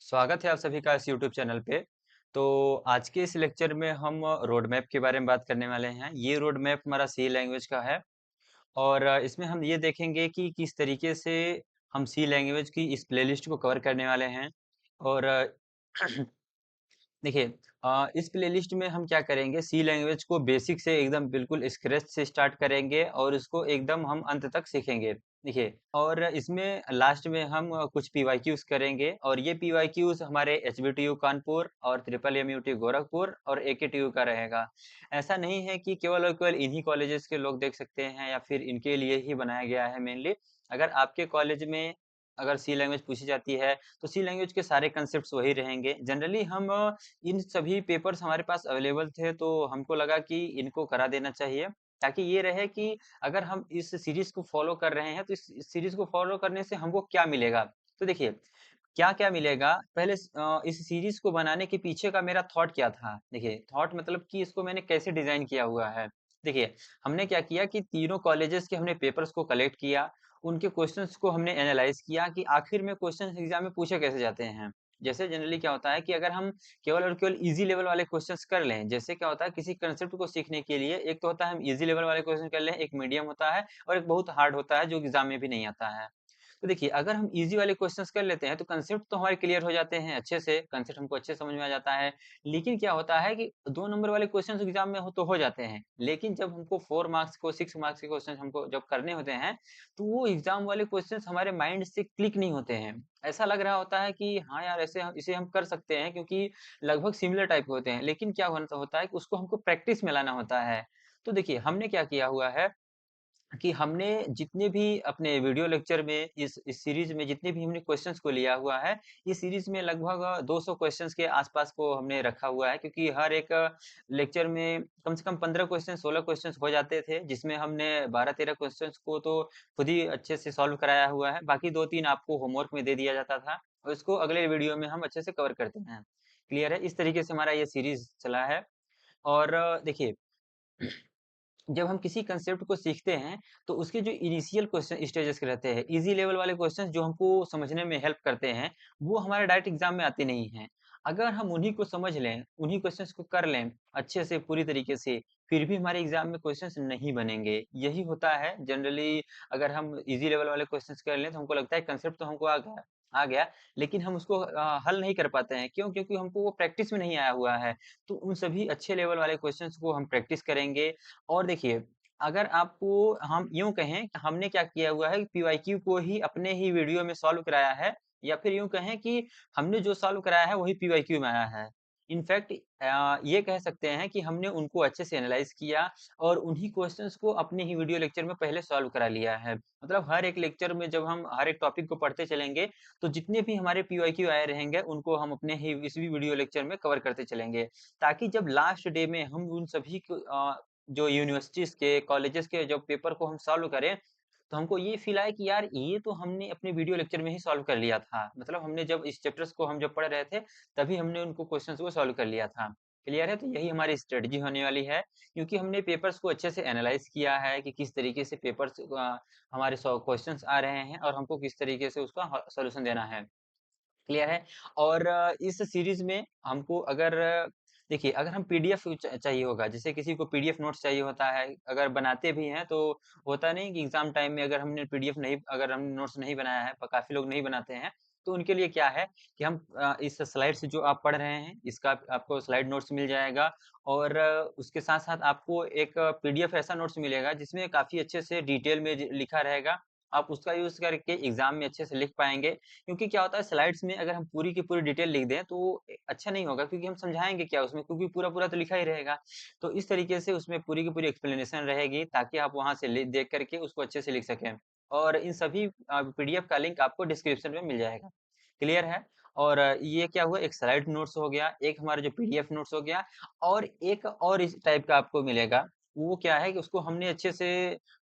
स्वागत है आप सभी का इस यूट्यूब चैनल पे। तो आज के इस लेक्चर में हम रोड मैप के बारे में बात करने वाले हैं। ये रोड मैप हमारा सी लैंग्वेज का है और इसमें हम ये देखेंगे कि किस तरीके से हम सी लैंग्वेज की इस प्लेलिस्ट को कवर करने वाले हैं। और देखिए इस प्लेलिस्ट में हम क्या करेंगे, सी लैंग्वेज को बेसिक से एकदम बिल्कुल स्क्रैच से स्टार्ट करेंगे और इसको एकदम हम अंत तक सीखेंगे। देखिए, और इसमें लास्ट में हम कुछ पीवाईक्यूज करेंगे और ये पीवाईक्यूज हमारे एचबीटीयू कानपुर और ट्रिपल एमयूटी गोरखपुर और एकेटीयू का रहेगा। ऐसा नहीं है कि केवल और केवल इन्हीं कॉलेजेस के लोग देख सकते हैं या फिर इनके लिए ही बनाया गया है मेनली। अगर आपके कॉलेज में अगर सी लैंग्वेज पूछी जाती है तो सी लैंग्वेज के सारे कंसेप्ट्स वही रहेंगे। जनरली हम इन सभी पेपर्स हमारे पास अवेलेबल थे तो हमको लगा कि इनको करा देना चाहिए, ताकि ये रहे कि अगर हम इस सीरीज को फॉलो कर रहे हैं तो इस सीरीज को फॉलो करने से हमको क्या मिलेगा। तो देखिए, क्या क्या मिलेगा पहले इस सीरीज को बनाने के पीछे का मेरा थॉट क्या था। देखिए, थॉट मतलब कि इसको मैंने कैसे डिजाइन किया हुआ है। देखिए, हमने क्या किया कि तीनों कॉलेजेस के हमने पेपर्स को कलेक्ट किया, उनके क्वेश्चंस को हमने एनालाइज किया कि आखिर में क्वेश्चंस एग्जाम में पूछे कैसे जाते हैं। जैसे जनरली क्या होता है कि अगर हम केवल और केवल इजी लेवल वाले क्वेश्चंस कर लें, जैसे क्या होता है किसी कंसेप्ट को सीखने के लिए एक तो होता है हम इजी लेवल वाले क्वेश्चन कर लें, एक मीडियम होता है और एक बहुत हार्ड होता है जो एग्जाम में भी नहीं आता है। तो देखिए, अगर हम इजी वाले क्वेश्चंस कर लेते हैं तो कंसेप्ट तो हमारे क्लियर हो जाते हैं अच्छे से, कंसेप्ट हमको अच्छे समझ में आ जाता है। लेकिन क्या होता है कि 2 नंबर वाले क्वेश्चंस एग्जाम में हो जाते हैं, लेकिन जब हमको 4 मार्क्स को 6 मार्क्स के क्वेश्चंस हमको जब करने होते हैं, तो वो एग्जाम वाले क्वेश्चंस हमारे माइंड से क्लिक नहीं होते हैं। ऐसा लग रहा होता है कि हाँ यार, ऐसे हम इसे हम कर सकते हैं क्योंकि लगभग सिमिलर टाइप के होते हैं, लेकिन क्या होता होता है कि उसको हमको प्रैक्टिस में लाना होता है। तो देखिए, हमने क्या किया हुआ है कि हमने जितने भी अपने वीडियो लेक्चर में इस सीरीज में जितने भी हमने क्वेश्चंस को लिया हुआ है, ये सीरीज में लगभग 200 क्वेश्चंस के आसपास को हमने रखा हुआ है, क्योंकि हर एक लेक्चर में कम से कम 15 क्वेश्चन 16 क्वेश्चंस हो जाते थे, जिसमें हमने 12-13 क्वेश्चंस को तो खुद ही अच्छे से सॉल्व कराया हुआ है। बाकी 2-3 आपको होमवर्क में दे दिया जाता था और इसको अगले वीडियो में हम अच्छे से कवर करते हैं। क्लियर है? इस तरीके से हमारा ये सीरीज चला है। और देखिए, जब हम किसी कंसेप्ट को सीखते हैं तो उसके जो इनिशियल क्वेश्चन स्टेजेस के रहते हैं, इजी लेवल वाले क्वेश्चंस जो हमको समझने में हेल्प करते हैं, वो हमारे डायरेक्ट एग्जाम में आते नहीं हैं। अगर हम उन्हीं को समझ लें, उन्हीं क्वेश्चंस को कर लें अच्छे से पूरी तरीके से, फिर भी हमारे एग्जाम में क्वेश्चंस नहीं बनेंगे। यही होता है जनरली। अगर हम इजी लेवल वाले क्वेश्चंस कर लें तो हमको लगता है कंसेप्ट तो हमको आ गया, लेकिन हम उसको हल नहीं कर पाते हैं। क्यों? क्योंकि हमको वो प्रैक्टिस में नहीं आया हुआ है। तो उन सभी अच्छे लेवल वाले क्वेश्चंस को हम प्रैक्टिस करेंगे। और देखिए, अगर आपको हम यूँ कहें कि हमने क्या किया हुआ है, पीवाईक्यू को ही अपने ही वीडियो में सॉल्व कराया है, या फिर यूँ कहें कि हमने जो सॉल्व कराया है वही पीवाईक्यू में आया है। इनफैक्ट ये कह सकते हैं कि हमने उनको अच्छे से एनालाइज़ किया और उन्हीं क्वेश्चंस को अपने ही वीडियो लेक्चर में पहले सॉल्व करा लिया है। मतलब हर एक लेक्चर में जब हम हर एक टॉपिक को पढ़ते चलेंगे, तो जितने भी हमारे पीवाईक्यू आए रहेंगे, उनको हम अपने ही इस भी वीडियो लेक्चर में कवर करते चलेंगे। ताकि जब लास्ट डे में हम उन सभी को जो यूनिवर्सिटीज़ के, कॉलेजेस के जब पेपर को हम सॉल्व करें, तो हमको ये फ़ील आए कि यार ये तो हमने अपने वीडियो लेक्चर में ही सॉल्व कर लिया था। मतलब हमने जब इस चैप्टर्स को हम जब पढ़ रहे थे, तभी हमने उनको क्वेश्चंस को सॉल्व कर लिया था। क्लियर है? तो यही हमारी स्ट्रेटजी होने वाली है, क्योंकि हमने पेपर्स को अच्छे से एनालाइज़ किया है कि किस तरीके से पेपर्स हमारे क्वेश्चंस आ रहे हैं और हमको किस तरीके से उसका सॉल्यूशन देना है। क्लियर है? और इस सीरीज़ में हमको अगर देखिए, अगर हम पीडीएफ चाहिए होगा, जैसे किसी को पीडीएफ नोट्स चाहिए होता है, अगर बनाते भी हैं तो होता नहीं कि एग्ज़ाम टाइम में अगर हमने पीडीएफ नहीं, अगर हमने नोट्स नहीं बनाया है, काफ़ी लोग नहीं बनाते हैं, तो उनके लिए क्या है कि हम इस स्लाइड से जो आप पढ़ रहे हैं, इसका आपको स्लाइड नोट्स मिल जाएगा और उसके साथ-साथ आपको एक पीडीएफ ऐसा नोट्स मिलेगा जिसमें काफ़ी अच्छे से डिटेल में ज लिखा रहेगा। आप उसका यूज़ करके एग्ज़ाम में अच्छे से लिख पाएँगे। क्योंकि क्या होता है, स्लाइड्स में अगर हम पूरी की पूरी डिटेल लिख दें तो अच्छा नहीं होगा, क्योंकि हम समझाएँगे क्या उसमें, क्योंकि पूरा-पूरा तो लिखा ही रहेगा। तो इस तरीके से उसमें पूरी की पूरी एक्सप्लेनेशन रहेगी, ताकि आप वहाँ से देख कर के उसको अच्छे से लिख सकें। और इन सभी पीडीएफ का लिंक आपको डिस्क्रिप्शन में मिल जाएगा। क्लियर है? और ये क्या हुआ, एक स्लाइड नोट्स हो गया, एक हमारा जो पीडीएफ नोट्स हो गया, और एक और इस टाइप का आपको मिलेगा। वो क्या है कि उसको हमने अच्छे से,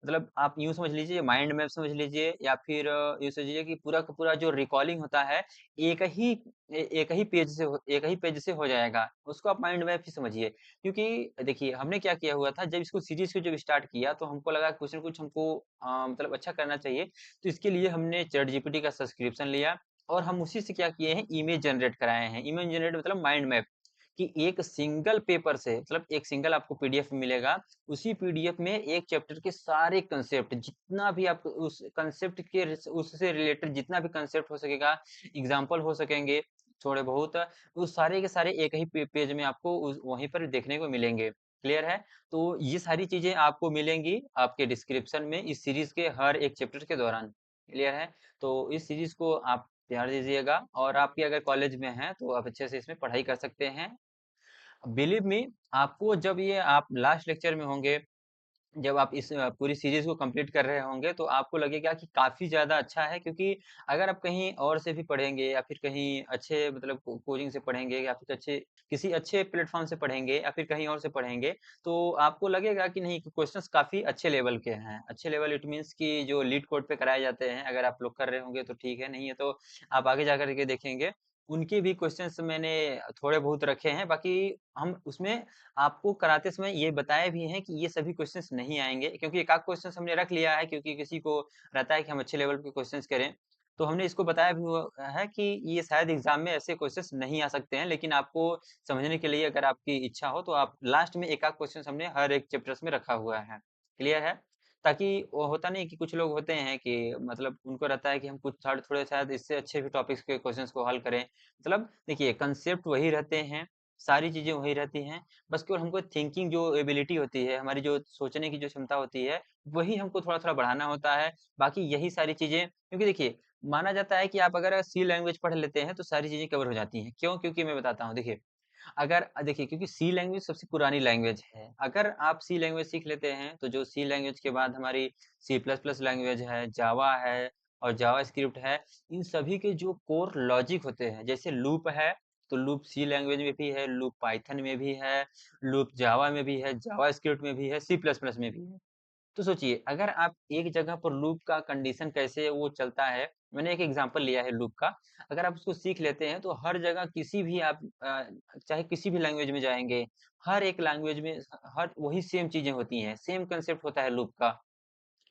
मतलब आप यूँ समझ लीजिए, माइंड मैप समझ लीजिए, या फिर यूँ समझिए कि पूरा का पूरा जो रिकॉलिंग होता है, एक ही एक ही पेज से हो जाएगा। उसको आप माइंड मैप ही समझिए। क्योंकि देखिए, हमने क्या किया हुआ था, जब इसको सीरीज़ को जब स्टार्ट किया तो हमको लगा कुछ न कुछ हमको मतलब अच्छा करना चाहिए। तो इसके लिए हमने चैट जीपीटी का सब्सक्रिप्शन लिया और हम उसी से क्या किए हैं, इमेज जनरेट कराए हैं। इमेज जनरेट मतलब माइंड मैप, कि एक सिंगल पेपर से, मतलब एक सिंगल आपको पीडीएफ मिलेगा, उसी पीडीएफ में एक चैप्टर के सारे कंसेप्ट, जितना भी आप उस कंसेप्ट के उससे रिलेटेड जितना भी कंसेप्ट हो सकेगा, एग्जाम्पल हो सकेंगे थोड़े बहुत, उस सारे के सारे एक ही पेज में आपको वहीं पर देखने को मिलेंगे। क्लियर है? तो ये सारी चीजें आपको मिलेंगी आपके डिस्क्रिप्शन में इस सीरीज के हर एक चैप्टर के दौरान। क्लियर है? तो इस सीरीज को आप ध्यान दीजिएगा, और आपके अगर कॉलेज में है तो आप अच्छे से इसमें पढ़ाई कर सकते हैं। बिलीव मी, आपको जब ये आप लास्ट लेक्चर में होंगे, जब आप इस पूरी सीरीज को कंप्लीट कर रहे होंगे, तो आपको लगेगा कि काफी ज्यादा अच्छा है, क्योंकि अगर आप कहीं और से भी पढ़ेंगे, या फिर कहीं अच्छे मतलब कोचिंग से पढ़ेंगे, या फिर अच्छे किसी अच्छे प्लेटफॉर्म से पढ़ेंगे, या फिर कहीं और से पढ़ेंगे, तो आपको लगेगा कि नहीं, क्वेश्चंस काफी अच्छे लेवल के हैं। अच्छे लेवल इट मीन्स कि जो लीड कोड पे कराए जाते हैं, अगर आप लोग कर रहे होंगे तो ठीक है, नहीं है तो आप आगे जाकर के देखेंगे, उनके भी क्वेश्चंस मैंने थोड़े बहुत रखे हैं। बाकी हम उसमें आपको कराते समय ये बताए भी हैं कि ये सभी क्वेश्चंस नहीं आएंगे, क्योंकि एक आध क्वेश्चंस हमने रख लिया है, क्योंकि किसी को रहता है कि हम अच्छे लेवल के क्वेश्चंस करें, तो हमने इसको बताया भी हुआ है कि ये शायद एग्जाम में ऐसे क्वेश्चंस नहीं आ सकते हैं, लेकिन आपको समझने के लिए अगर आपकी इच्छा हो तो आप लास्ट में एक आध क्वेश्चन हमने हर एक चैप्टर्स में रखा हुआ है। क्लियर है? ताकि वो होता नहीं कि कुछ लोग होते हैं कि मतलब उनको रहता है कि हम कुछ थोड़े थोड़े शायद इससे अच्छे भी टॉपिक्स के क्वेश्चंस को हल करें। मतलब देखिए, कंसेप्ट वही रहते हैं, सारी चीजें वही रहती हैं, बस केवल हमको थिंकिंग जो एबिलिटी होती है, हमारी जो सोचने की जो क्षमता होती है, वही हमको थोड़ा थोड़ा बढ़ाना होता है। बाकी यही सारी चीजें, क्योंकि देखिए, माना जाता है कि आप अगर सी लैंग्वेज पढ़ लेते हैं तो सारी चीजें कवर हो जाती हैं। क्यों? क्योंकि मैं बताता हूँ, देखिए, अगर देखिए, क्योंकि सी लैंग्वेज सबसे पुरानी लैंग्वेज है। अगर आप सी लैंग्वेज सीख लेते हैं, तो जो सी लैंग्वेज के बाद हमारी सी प्लस प्लस लैंग्वेज है, जावा है और जावा स्क्रिप्ट है, इन सभी के जो कोर लॉजिक होते हैं, जैसे लूप है, तो लूप सी लैंग्वेज में भी है, लूप पाइथन में भी है, लूप जावा में भी है, जावा स्क्रिप्ट में भी है, सी प्लस प्लस में भी है। तो सोचिए, अगर आप एक जगह पर लूप का कंडीशन कैसे वो चलता है, मैंने एक एग्जांपल लिया है लूप का, अगर आप उसको सीख लेते हैं, तो हर जगह किसी भी आप चाहे किसी भी लैंग्वेज में जाएंगे, हर एक लैंग्वेज में हर वही सेम चीजें होती हैं, सेम कंसेप्ट होता है लूप का।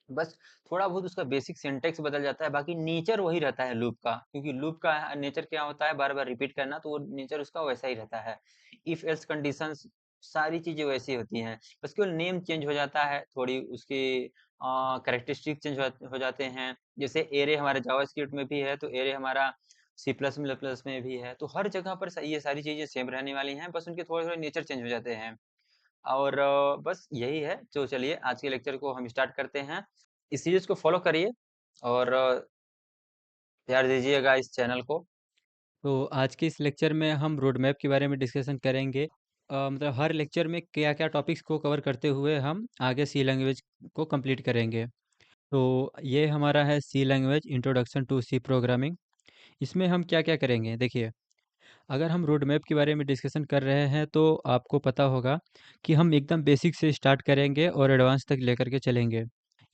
बस थोड़ा बहुत उसका बेसिक सिंटेक्स बदल जाता है, बाकी नेचर वही रहता है लूप का, क्योंकि लूप का नेचर क्या होता है, बार बार रिपीट करना, तो वो नेचर उसका वैसा ही रहता है। इफ एल्स कंडीशंस, सारी चीजें वैसी होती हैं, बस केवल नेम चेंज हो जाता है, थोड़ी उसकी कैरेक्टरिस्टिक चेंज हो जाते हैं। जैसे एरे हमारे जावास्क्रिप्ट में भी है, तो एरे हमारा सी प्लस प्लस में भी है, तो हर जगह पर ये सारी चीजें सेम रहने वाली हैं, बस उनके थोड़े थोड़े नेचर चेंज हो जाते हैं। और बस यही है। तो चलिए, आज के लेक्चर को हम स्टार्ट करते हैं। इस सीरीज को फॉलो करिए, और प्यार दीजिएगा इस चैनल को। तो आज के इस लेक्चर में हम रोड मैप के बारे में डिस्कशन करेंगे। मतलब हर लेक्चर में क्या क्या टॉपिक्स को कवर करते हुए हम आगे सी लैंग्वेज को कंप्लीट करेंगे। तो ये हमारा है C language introduction to C programming. इसमें हम क्या क्या करेंगे, देखिए, अगर हम रोड मैप के बारे में डिस्कशन कर रहे हैं तो आपको पता होगा कि हम एकदम बेसिक से स्टार्ट करेंगे और एडवांस तक लेकर के चलेंगे।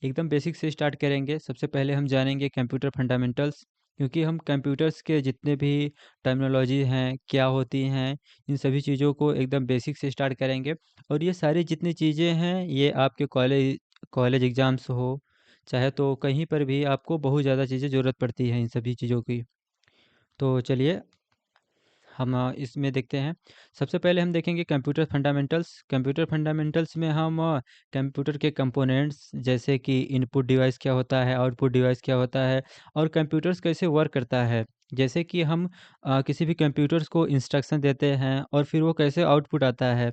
एकदम बेसिक से स्टार्ट करेंगे, सबसे पहले हम जानेंगे कंप्यूटर फंडामेंटल्स, क्योंकि हम कंप्यूटर्स के जितने भी टर्मिनोलॉजी हैं, क्या होती हैं, इन सभी चीज़ों को एकदम बेसिक से स्टार्ट करेंगे। और ये सारी जितनी चीज़ें हैं, ये आपके कॉलेज कॉलेज एग्ज़ाम्स हो चाहे, तो कहीं पर भी आपको बहुत ज़्यादा चीज़ें ज़रूरत पड़ती हैं इन सभी चीज़ों की। तो चलिए, हम इसमें देखते हैं। सबसे पहले हम देखेंगे कंप्यूटर फंडामेंटल्स। कंप्यूटर फंडामेंटल्स में हम कंप्यूटर के कंपोनेंट्स, जैसे कि इनपुट डिवाइस क्या होता है, आउटपुट डिवाइस क्या होता है, और कंप्यूटर्स कैसे वर्क करता है। जैसे कि हम किसी भी कंप्यूटर्स को इंस्ट्रक्शन देते हैं और फिर वो कैसे आउटपुट आता है।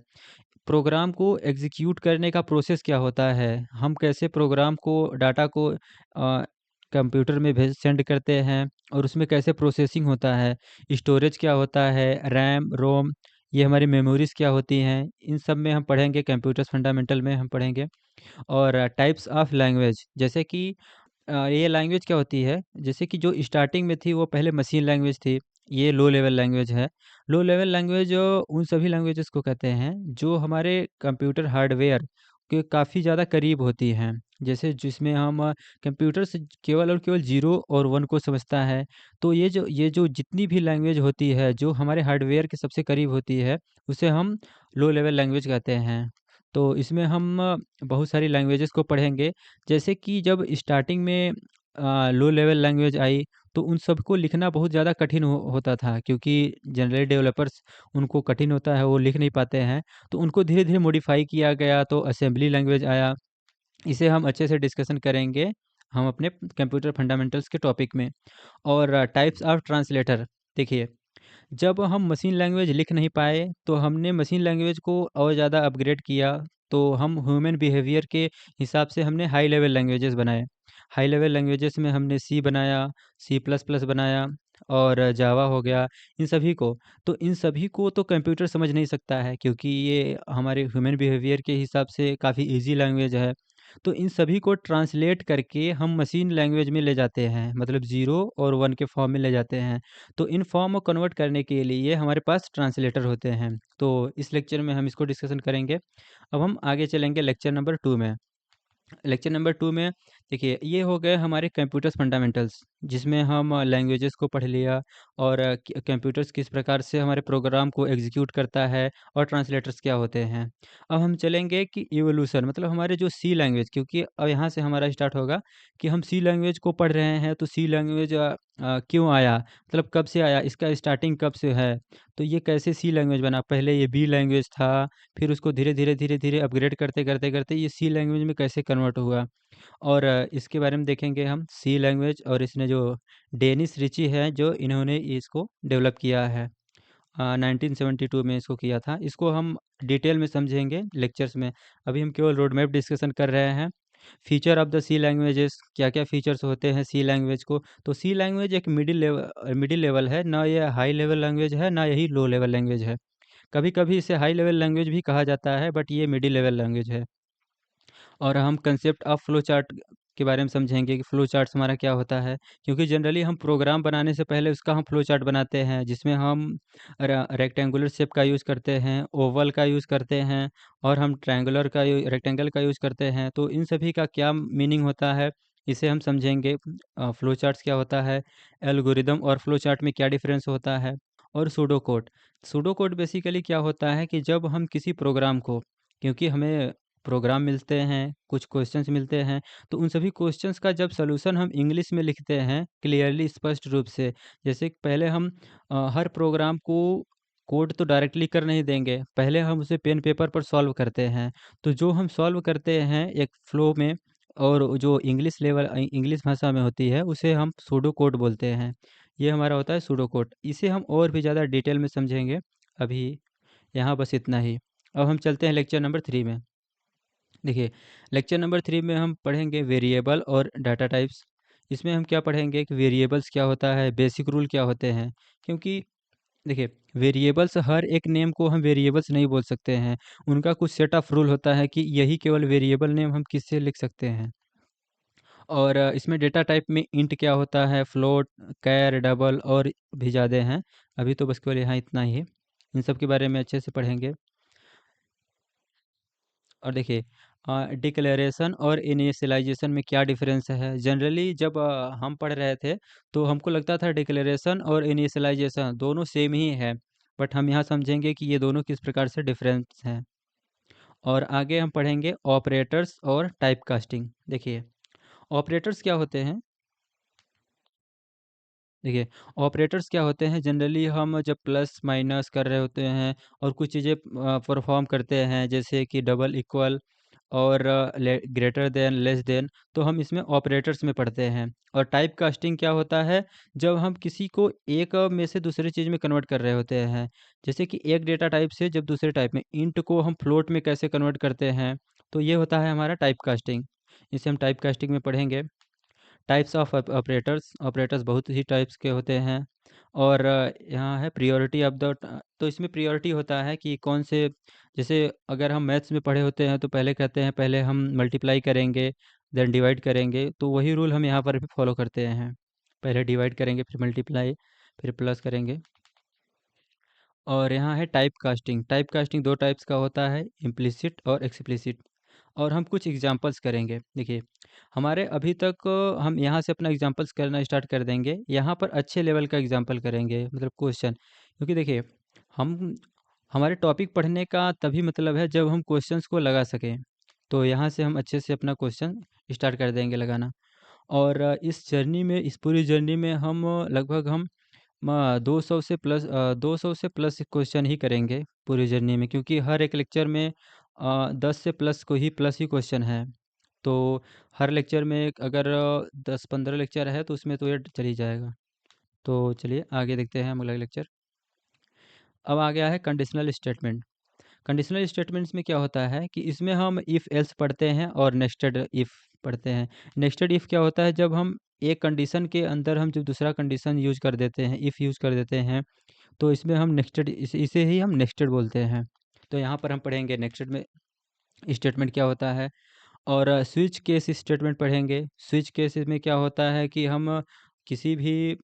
प्रोग्राम को एग्जीक्यूट करने का प्रोसेस क्या होता है, हम कैसे प्रोग्राम को, डाटा को कंप्यूटर में भेज सेंड करते हैं, और उसमें कैसे प्रोसेसिंग होता है, स्टोरेज क्या होता है, रैम रोम, ये हमारी मेमोरीज क्या होती हैं, इन सब में हम पढ़ेंगे, कंप्यूटर्स फंडामेंटल में हम पढ़ेंगे। और टाइप्स ऑफ लैंग्वेज, जैसे कि ये लैंग्वेज क्या होती है, जैसे कि जो स्टार्टिंग में थी वो पहले मशीन लैंग्वेज थी, ये लो लेवल लैंग्वेज है। लो लेवल लैंग्वेज उन सभी लैंग्वेजेस को कहते हैं जो हमारे कंप्यूटर हार्डवेयर के काफ़ी ज़्यादा करीब होती हैं। जैसे जिसमें हम कंप्यूटर से केवल और केवल जीरो और वन को समझता है। तो ये जो जितनी भी लैंग्वेज होती है जो हमारे हार्डवेयर के सबसे करीब होती है, उसे हम लो लेवल लैंग्वेज कहते हैं। तो इसमें हम बहुत सारी लैंग्वेजेस को पढ़ेंगे। जैसे कि जब स्टार्टिंग में लो लेवल लैंग्वेज आई, तो उन सबको लिखना बहुत ज़्यादा कठिन होता था, क्योंकि जनरली डेवलपर्स उनको कठिन होता है, वो लिख नहीं पाते हैं। तो उनको धीरे धीरे मॉडिफाई किया गया, तो असेंबली लैंग्वेज आया। इसे हम अच्छे से डिस्कशन करेंगे हम अपने कंप्यूटर फंडामेंटल्स के टॉपिक में। और टाइप्स ऑफ ट्रांसलेटर, देखिए, जब हम मशीन लैंग्वेज लिख नहीं पाए, तो हमने मशीन लैंग्वेज को और ज़्यादा अपग्रेड किया। तो हम ह्यूमन बिहेवियर के हिसाब से हमने हाई लेवल लैंग्वेजेस बनाए। हाई लेवल लैंग्वेजेस में हमने सी बनाया, सी प्लस प्लस बनाया, और जावा हो गया, इन सभी को। तो इन सभी को तो कंप्यूटर समझ नहीं सकता है, क्योंकि ये हमारे ह्यूमन बिहेवियर के हिसाब से काफ़ी इजी लैंग्वेज है। तो इन सभी को ट्रांसलेट करके हम मशीन लैंग्वेज में ले जाते हैं, मतलब 0 और 1 के फॉर्म में ले जाते हैं। तो इन फॉर्म को कन्वर्ट करने के लिए हमारे पास ट्रांसलेटर होते हैं। तो इस लेक्चर में हम इसको डिस्कशन करेंगे। अब हम आगे चलेंगे लेक्चर नंबर 2 में। लेक्चर नंबर 2 में देखिए, ये हो गए हमारे कंप्यूटर्स फंडामेंटल्स, जिसमें हम लैंग्वेजेस को पढ़ लिया, और कंप्यूटर्स किस प्रकार से हमारे प्रोग्राम को एग्जीक्यूट करता है, और ट्रांसलेटर्स क्या होते हैं। अब हम चलेंगे कि इवोल्यूशन, मतलब हमारे जो सी लैंग्वेज, क्योंकि अब यहाँ से हमारा स्टार्ट होगा कि हम सी लैंग्वेज को पढ़ रहे हैं, तो सी लैंग्वेज क्यों आया, मतलब कब से आया, इसका स्टार्टिंग कब से है, तो ये कैसे सी लैंग्वेज बना। पहले ये बी लैंग्वेज था, फिर उसको धीरे धीरे अपग्रेड करते करते करते ये सी लैंग्वेज में कैसे कन्वर्ट हुआ। और इसके बारे में देखेंगे हम सी लैंग्वेज, और इसने जो डेनिस रिची है, जो इन्होंने इसको डेवलप किया है, 1972 में इसको किया था। इसको हम डिटेल में समझेंगे लेक्चर्स में। अभी हम केवल रोड मैप डिस्कशन कर रहे हैं। Feature of the C languages, क्या क्या फीचर्स होते हैं सी लैंग्वेज को। तो सी लैंग्वेज एक मिडिल लेवल है, ना ये हाई लेवल लैंग्वेज है, ना यही लो लेवल लैंग्वेज है। कभी कभी इसे हाई लेवल लैंग्वेज भी कहा जाता है, बट ये मिडिल लेवल लैंग्वेज है। और हम कंसेप्ट ऑफ फ्लो चार्ट के बारे में समझेंगे कि फ्लो चार्ट हमारा क्या होता है, क्योंकि जनरली हम प्रोग्राम बनाने से पहले उसका हम फ्लो चार्ट बनाते हैं, जिसमें हम रेक्टेंगुलर शेप का यूज़ करते हैं, ओवल का यूज़ करते हैं, और हम ट्रायंगुलर का रेक्टेंगल का यूज़ करते हैं। तो इन सभी का क्या मीनिंग होता है, इसे हम समझेंगे। फ्लो चार्ट्स क्या होता है, एल्गोरिदम और फ्लो चार्ट में क्या डिफरेंस होता है, और pseudo code. Pseudo code basically क्या होता है कि जब हम किसी प्रोग्राम को, क्योंकि हमें प्रोग्राम मिलते हैं, कुछ क्वेश्चंस मिलते हैं, तो उन सभी क्वेश्चंस का जब सॉल्यूशन हम इंग्लिश में लिखते हैं क्लियरली, स्पष्ट रूप से, जैसे कि पहले हम हर प्रोग्राम को कोड तो डायरेक्टली कर नहीं देंगे, पहले हम उसे पेन पेपर पर सॉल्व करते हैं। तो जो हम सॉल्व करते हैं एक फ्लो में, और जो इंग्लिश भाषा में होती है, उसे हम सूडो कोड बोलते हैं। ये हमारा होता है सूडो कोड। इसे हम और भी ज़्यादा डिटेल में समझेंगे। अभी यहाँ बस इतना ही। अब हम चलते हैं लेक्चर नंबर 3 में। देखिए, लेक्चर नंबर 3 में हम पढ़ेंगे वेरिएबल और डाटा टाइप्स। इसमें हम क्या पढ़ेंगे कि वेरिएबल्स क्या होता है, बेसिक रूल क्या होते हैं। क्योंकि देखिए, वेरिएबल्स, हर एक नेम को हम वेरिएबल्स नहीं बोल सकते हैं। उनका कुछ सेट ऑफ रूल होता है कि यही केवल वेरिएबल नेम हम किससे लिख सकते हैं। और इसमें डेटा टाइप में इंट क्या होता है, फ्लोट, कैर, डबल, और भी ज़्यादा हैं। अभी तो बस केवल यहाँ इतना ही है। इन सब के बारे में अच्छे से पढ़ेंगे। और देखिए, डिक्लेरेशन और इनिशियलाइजेशन में क्या डिफरेंस है। जनरली जब हम पढ़ रहे थे, तो हमको लगता था डिक्लेरेशन और इनिशियलाइजेशन दोनों सेम ही है, बट हम यहाँ समझेंगे कि ये दोनों किस प्रकार से डिफरेंस हैं। और आगे हम पढ़ेंगे ऑपरेटर्स और टाइप कास्टिंग। देखिए, ऑपरेटर्स क्या होते हैं। देखिए, ऑपरेटर्स क्या होते हैं, जनरली हम जब प्लस माइनस कर रहे होते हैं, और कुछ चीज़ें परफॉर्म करते हैं, जैसे कि डबल, इक्वल, और ग्रेटर देन, लेस देन, तो हम इसमें ऑपरेटर्स में पढ़ते हैं। और टाइप कास्टिंग क्या होता है, जब हम किसी को एक में से दूसरी चीज़ में कन्वर्ट कर रहे होते हैं, जैसे कि एक डेटा टाइप से जब दूसरे टाइप में, इंट को हम फ्लोट में कैसे कन्वर्ट करते हैं, तो ये होता है हमारा टाइप कास्टिंग। इसे हम टाइप कास्टिंग में पढ़ेंगे। टाइप्स ऑफ ऑपरेटर्स, ऑपरेटर्स बहुत ही टाइप्स के होते हैं। और यहाँ है प्रियोरिटी ऑफ द, तो इसमें प्रियोरिटी होता है कि कौन से, जैसे अगर हम मैथ्स में पढ़े होते हैं, तो पहले कहते हैं पहले हम मल्टीप्लाई करेंगे, देन डिवाइड करेंगे, तो वही रूल हम यहाँ पर भी फॉलो करते हैं। पहले डिवाइड करेंगे, फिर मल्टीप्लाई, फिर प्लस करेंगे। और यहाँ है टाइप कास्टिंग। टाइप कास्टिंग दो टाइप्स का होता है, इम्प्लिसिट और एक्सप्लिसिट। और हम कुछ एग्जांपल्स करेंगे। देखिए, हमारे अभी तक हम यहाँ से अपना एग्जांपल्स करना स्टार्ट कर देंगे। यहाँ पर अच्छे लेवल का एग्जांपल करेंगे, मतलब क्वेश्चन, क्योंकि देखिए, हम हमारे टॉपिक पढ़ने का तभी मतलब है जब हम क्वेश्चंस को लगा सकें। तो यहाँ से हम अच्छे से अपना क्वेश्चन स्टार्ट कर देंगे लगाना। और इस पूरी जर्नी में हम लगभग हम 200 से प्लस क्वेश्चन ही करेंगे पूरी जर्नी में, क्योंकि हर एक लेक्चर में 10 से प्लस ही क्वेश्चन हैं। तो हर लेक्चर में अगर 10-15 लेक्चर है तो उसमें तो ये चल ही जाएगा। तो चलिए आगे देखते हैं हम अगला लेक्चर। अब आ गया है कंडीशनल स्टेटमेंट। कंडीशनल स्टेटमेंट्स में क्या होता है कि इसमें हम इफ़ एल्स पढ़ते हैं और नेस्टेड इफ़ पढ़ते हैं। नेस्टेड इफ़ क्या होता है, जब हम एक कंडीशन के अंदर हम जब दूसरा कंडीशन यूज़ कर देते हैं, इफ़ यूज़ कर देते हैं, तो इसमें हम इसे ही हम नेस्टेड बोलते हैं। तो यहाँ पर हम पढ़ेंगे नेस्टेड में स्टेटमेंट क्या होता है, और स्विच केस स्टेटमेंट पढ़ेंगे। स्विच केस में क्या होता है कि हम किसी भी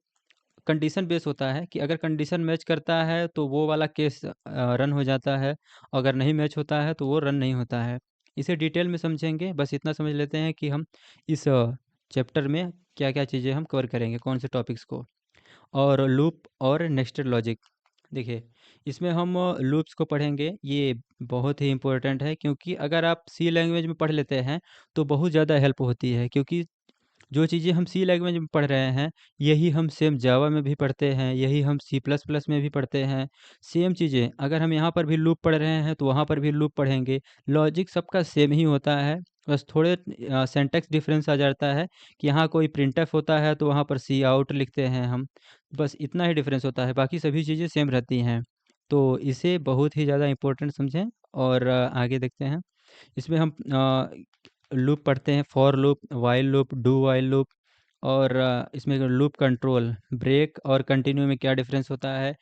कंडीशन बेस होता है कि अगर कंडीशन मैच करता है तो वो वाला केस रन हो जाता है, अगर नहीं मैच होता है तो वो रन नहीं होता है। इसे डिटेल में समझेंगे, बस इतना समझ लेते हैं कि हम इस चैप्टर में क्या-क्या चीज़ें हम कवर करेंगे, कौन से टॉपिक्स को। और लूप और नेस्टेड लॉजिक, देखिए इसमें हम लूप्स को पढ़ेंगे। ये बहुत ही इम्पोर्टेंट है, क्योंकि अगर आप सी लैंग्वेज में पढ़ लेते हैं तो बहुत ज़्यादा हेल्प होती है, क्योंकि जो चीज़ें हम सी लैंग्वेज में पढ़ रहे हैं, यही हम सेम जावा में भी पढ़ते हैं, यही हम सी प्लस प्लस में भी पढ़ते हैं। सेम चीज़ें अगर हम यहाँ पर भी लूप पढ़ रहे हैं तो वहाँ पर भी लूप पढ़ेंगे। लॉजिक सबका सेम ही होता है, बस थोड़े सिंटैक्स डिफरेंस आ जाता है कि यहाँ कोई प्रिंटफ होता है तो वहाँ पर सी आउट लिखते हैं हम, बस इतना ही डिफरेंस होता है, बाकी सभी चीज़ें सेम रहती हैं। तो इसे बहुत ही ज़्यादा इम्पोर्टेंट समझें, और आगे देखते हैं। इसमें हम लूप पढ़ते हैं, for loop, while loop, do while loop, और इसमें लूप कंट्रोल, ब्रेक और कंटिन्यू में क्या डिफरेंस होता है।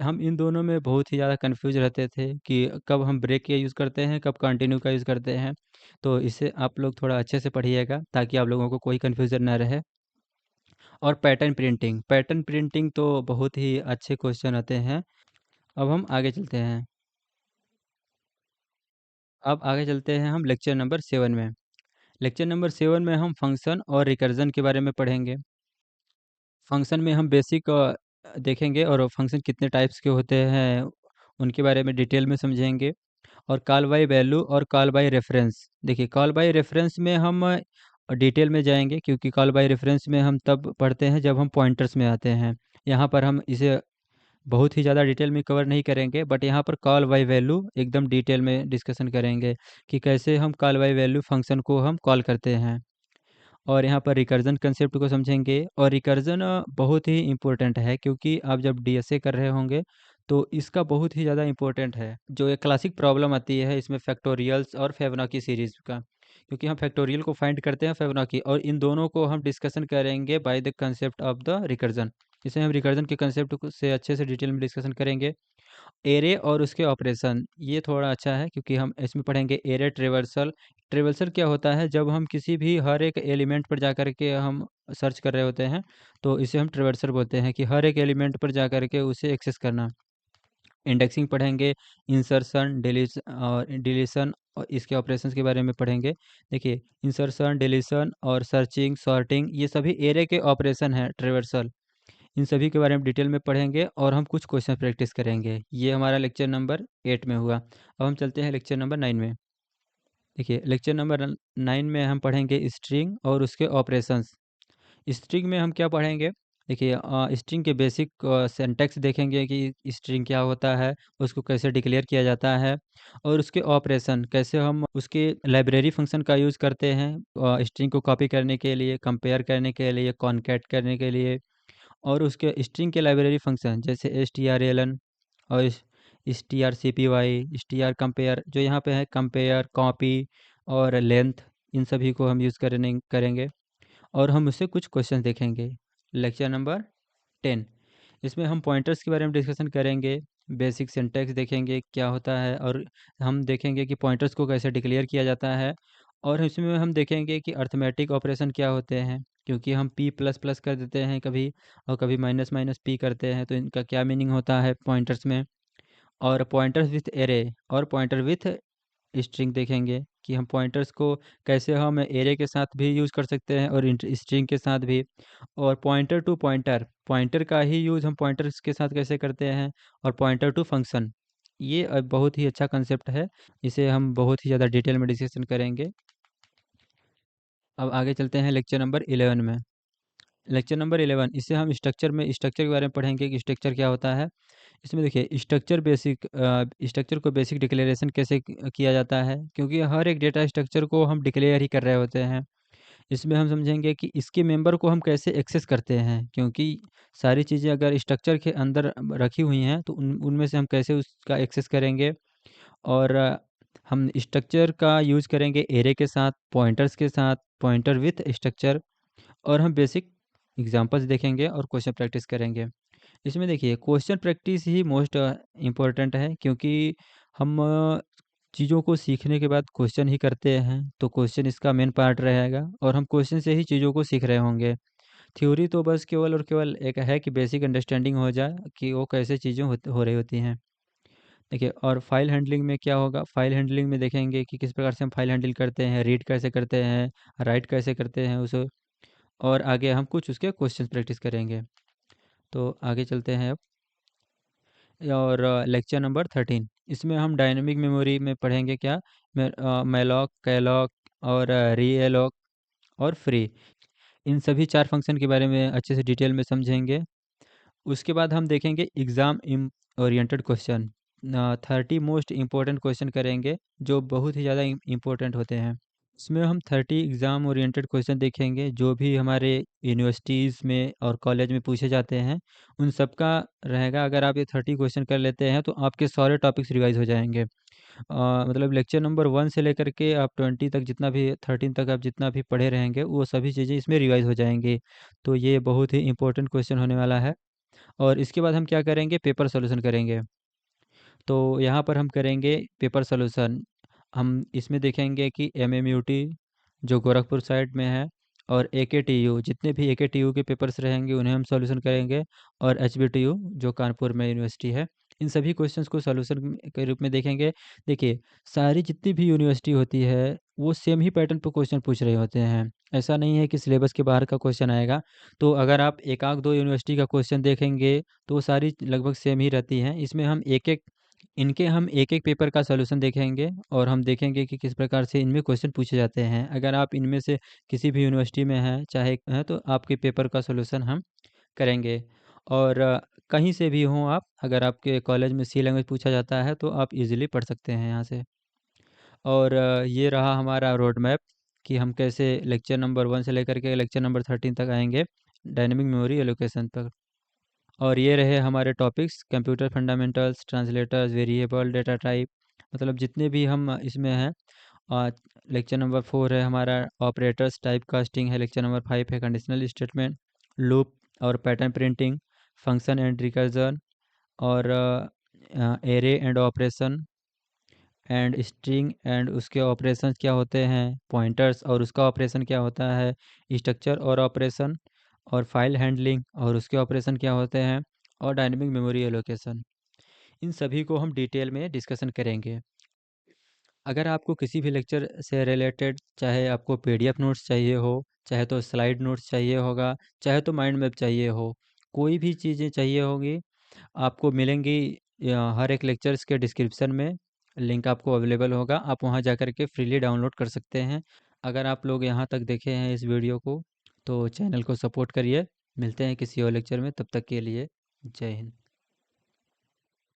हम इन दोनों में बहुत ही ज़्यादा कंफ्यूज रहते थे कि कब हम ब्रेक का यूज़ करते हैं, कब कंटिन्यू का यूज़ करते हैं। तो इसे आप लोग थोड़ा अच्छे से पढ़िएगा ताकि आप लोगों को कोई कन्फ्यूज़न ना रहे। और पैटर्न प्रिंटिंग तो बहुत ही अच्छे क्वेश्चन आते हैं। अब हम आगे चलते हैं। अब आगे चलते हैं हम लेक्चर नंबर 7 में। लेक्चर नंबर 7 में हम फंक्शन और रिकर्जन के बारे में पढ़ेंगे। फंक्शन में हम बेसिक देखेंगे, और फंक्शन कितने टाइप्स के होते हैं उनके बारे में डिटेल में समझेंगे। और कॉल बाय वैल्यू और कॉल बाय रेफरेंस, देखिए कॉल बाय रेफरेंस में हम डिटेल में जाएंगे, क्योंकि कॉल बाय रेफरेंस में हम तब पढ़ते हैं जब हम पॉइंटर्स में आते हैं। यहाँ पर हम इसे बहुत ही ज़्यादा डिटेल में कवर नहीं करेंगे, बट यहाँ पर कॉल बाय वैल्यू एकदम डिटेल में डिस्कशन करेंगे कि कैसे हम कॉल बाय वैल्यू फंक्शन को हम कॉल करते हैं। और यहाँ पर रिकर्जन कंसेप्ट को समझेंगे, और रिकर्जन बहुत ही इम्पोर्टेंट है, क्योंकि आप जब डीएसए कर रहे होंगे तो इसका बहुत ही ज़्यादा इम्पोर्टेंट है। जो एक क्लासिक प्रॉब्लम आती है इसमें फैक्टोरियल्स और फिबोनाची सीरीज़ का, क्योंकि हम फैक्टोरियल को फाइंड करते हैं फिबोनाची, और इन दोनों को हम डिस्कशन करेंगे by the concept of the recursion. इसे हम रिकर्जन के कंसेप्ट से अच्छे से डिटेल में डिस्कशन करेंगे। एरे और उसके ऑपरेशन, ये थोड़ा अच्छा है, क्योंकि हम इसमें पढ़ेंगे एरे ट्रेवर्सल। ट्रेवर्सल क्या होता है, जब हम किसी भी हर एक एलिमेंट पर जाकर के हम सर्च कर रहे होते हैं तो इसे हम ट्रेवर्सल बोलते हैं, कि हर एक एलिमेंट पर जाकर के उसे एक्सेस करना। इंडेक्सिंग पढ़ेंगे, इंसर्शन डिलीशन और इसके ऑपरेशंस के बारे में पढ़ेंगे। देखिए इंसर्शन, डिलीशन और सर्चिंग, सॉर्टिंग, ये सभी एरे के ऑपरेशन हैं ट्रेवर्सल। इन सभी के बारे में डिटेल में पढ़ेंगे, और हम कुछ क्वेश्चन प्रैक्टिस करेंगे। ये हमारा लेक्चर नंबर 8 में हुआ। अब हम चलते हैं लेक्चर नंबर 9 में। देखिए लेक्चर नंबर 9 में हम पढ़ेंगे स्ट्रिंग और उसके ऑपरेशंस। स्ट्रिंग में हम क्या पढ़ेंगे, देखिए स्ट्रिंग के बेसिक सिंटैक्स देखेंगे कि स्ट्रिंग क्या होता है, उसको कैसे डिक्लेयर किया जाता है, और उसके ऑपरेशन कैसे हम उसके लाइब्रेरी फंक्शन का यूज़ करते हैं स्ट्रिंग को कॉपी करने के लिए, कंपेयर करने के लिए, कॉनकैट करने के लिए। और उसके स्ट्रिंग के लाइब्रेरी फंक्शन जैसे strlen और strcpy, strcompare, जो यहाँ पे है कंपेयर, कॉपी और लेंथ, इन सभी को हम यूज़ करेंगे। और हम उससे कुछ क्वेश्चन देखेंगे। लेक्चर नंबर 10, इसमें हम पॉइंटर्स के बारे में डिस्कशन करेंगे, बेसिक सिंटैक्स देखेंगे क्या होता है, और हम देखेंगे कि पॉइंटर्स को कैसे डिक्लेयर किया जाता है। और इसमें हम देखेंगे कि अर्थमेटिक ऑपरेशन क्या होते हैं, क्योंकि हम p प्लस प्लस कर देते हैं कभी, और कभी माइनस माइनस p करते हैं, तो इनका क्या मीनिंग होता है पॉइंटर्स में। और पॉइंटर्स विथ एरे और पॉइंटर विथ स्ट्रिंग देखेंगे कि हम पॉइंटर्स को कैसे हम एरे के साथ भी यूज़ कर सकते हैं और स्ट्रिंग के साथ भी। और पॉइंटर टू पॉइंटर, पॉइंटर का ही यूज़ हम पॉइंटर्स के साथ कैसे करते हैं। और पॉइंटर टू फंक्शन, ये बहुत ही अच्छा कंसेप्ट है, इसे हम बहुत ही ज़्यादा डिटेल में डिस्कशन करेंगे। अब आगे चलते हैं लेक्चर नंबर 11 में। लेक्चर नंबर 11 इससे हम स्ट्रक्चर के बारे में पढ़ेंगे कि स्ट्रक्चर क्या होता है। इसमें देखिए स्ट्रक्चर को बेसिक डिक्लेरेशन कैसे किया जाता है, क्योंकि हर एक डेटा स्ट्रक्चर को हम डिक्लेयर ही कर रहे होते हैं। इसमें हम समझेंगे कि इसके मेंबर को हम कैसे एक्सेस करते हैं, क्योंकि सारी चीज़ें अगर स्ट्रक्चर के अंदर रखी हुई हैं तो उनमें से हम कैसे उसका एक्सेस करेंगे। और हम स्ट्रक्चर का यूज़ करेंगे एरे के साथ, पॉइंटर्स के साथ, पॉइंटर विथ स्ट्रक्चर, और हम बेसिक एग्जांपल्स देखेंगे और क्वेश्चन प्रैक्टिस करेंगे। इसमें देखिए क्वेश्चन प्रैक्टिस ही मोस्ट इम्पोर्टेंट है, क्योंकि हम चीज़ों को सीखने के बाद क्वेश्चन ही करते हैं, तो क्वेश्चन इसका मेन पार्ट रहेगा और हम क्वेश्चन से ही चीज़ों को सीख रहे होंगे। थ्योरी तो बस केवल और केवल एक है कि बेसिक अंडरस्टैंडिंग हो जाए कि वो कैसे चीज़ें हो रही होती हैं। देखिए, और फाइल हैंडलिंग में क्या होगा, फाइल हैंडलिंग में देखेंगे कि किस प्रकार से हम फाइल हैंडल करते हैं, रीड कैसे करते हैं, राइट कैसे करते हैं उसे, और आगे हम कुछ उसके क्वेश्चन प्रैक्टिस करेंगे। तो आगे चलते हैं अब। और लेक्चर नंबर 13 इसमें हम डायनेमिक मेमोरी में पढ़ेंगे क्या, मेलॉक, कैलॉक और रीएलॉक और फ्री, इन सभी 4 फंक्शन के बारे में अच्छे से डिटेल में समझेंगे। उसके बाद हम देखेंगे एग्ज़ाम इम oriented question, 30 most important question करेंगे जो बहुत ही ज़्यादा इम्पोर्टेंट होते हैं। इसमें हम 30 एग्ज़ाम ओरिएंटेड क्वेश्चन देखेंगे जो भी हमारे यूनिवर्सिटीज़ में और कॉलेज में पूछे जाते हैं, उन सब का रहेगा। अगर आप ये 30 क्वेश्चन कर लेते हैं तो आपके सारे टॉपिक्स रिवाइज हो जाएंगे। मतलब लेक्चर नंबर 1 से लेकर के आप 20 तक, जितना भी 13 तक आप जितना भी पढ़े रहेंगे वो सभी चीज़ें इसमें रिवाइज हो जाएंगी। तो ये बहुत ही इंपॉर्टेंट क्वेश्चन होने वाला है। और इसके बाद हम क्या करेंगे, पेपर सॉल्यूशन करेंगे। तो यहाँ पर हम करेंगे पेपर सॉल्यूशन। हम इसमें देखेंगे कि एमएमयूटी जो गोरखपुर साइड में है, और एकेटीयू, जितने भी एकेटीयू के पेपर्स रहेंगे उन्हें हम सॉल्यूशन करेंगे, और एचबीटीयू जो कानपुर में यूनिवर्सिटी है, इन सभी क्वेश्चंस को सॉल्यूशन के रूप में देखेंगे। देखिए, सारी जितनी भी यूनिवर्सिटी होती है वो सेम ही पैटर्न पर क्वेश्चन पूछ रहे होते हैं। ऐसा नहीं है कि सिलेबस के बाहर का क्वेश्चन आएगा। तो अगर आप एक आध दो यूनिवर्सिटी का क्वेश्चन देखेंगे तो वो सारी लगभग सेम ही रहती हैं। इसमें हम एक एक पेपर का सॉल्यूशन देखेंगे और हम देखेंगे कि किस प्रकार से इनमें क्वेश्चन पूछे जाते हैं। अगर आप इनमें से किसी भी यूनिवर्सिटी में हैं चाहे हैं तो आपके पेपर का सॉल्यूशन हम करेंगे। और कहीं से भी हों आप, अगर आपके कॉलेज में सी लैंग्वेज पूछा जाता है तो आप इजीली पढ़ सकते हैं यहाँ से। और ये रहा हमारा रोड मैप कि हम कैसे लेक्चर नंबर 1 से लेकर के लेक्चर नंबर 13 तक आएंगे डायनेमिक मेमोरी एलोकेशन पर। और ये रहे हमारे topics, computer fundamentals, translators, variable, data type, मतलब जितने भी हम इसमें हैं। आज लेक्चर नंबर 4 है हमारा ऑपरेटर्स, टाइप कास्टिंग है, लेक्चर नंबर 5 है कंडीशनल स्टेटमेंट, लूप और pattern printing, function and recursion, और array and operation, and string and उसके ऑपरेशन क्या होते हैं, पॉइंटर्स और उसका ऑपरेशन क्या होता है, स्ट्रक्चर और ऑपरेशन, और फाइल हैंडलिंग और उसके ऑपरेशन क्या होते हैं, और डायनेमिक मेमोरी एलोकेशन, इन सभी को हम डिटेल में डिस्कशन करेंगे। अगर आपको किसी भी लेक्चर से रिलेटेड, चाहे आपको पीडीएफ नोट्स चाहिए हो, चाहे तो स्लाइड नोट्स चाहिए होगा, चाहे तो माइंड मैप चाहिए हो, कोई भी चीज़ें चाहिए होगी आपको मिलेंगी हर एक लेक्चर्स के डिस्क्रिप्शन में। लिंक आपको अवेलेबल होगा, आप वहां जाकर के फ्रीली डाउनलोड कर सकते हैं। अगर आप लोग यहाँ तक देखे हैं इस वीडियो को तो चैनल को सपोर्ट करिए। मिलते हैं किसी और लेक्चर में, तब तक के लिए जय हिंद।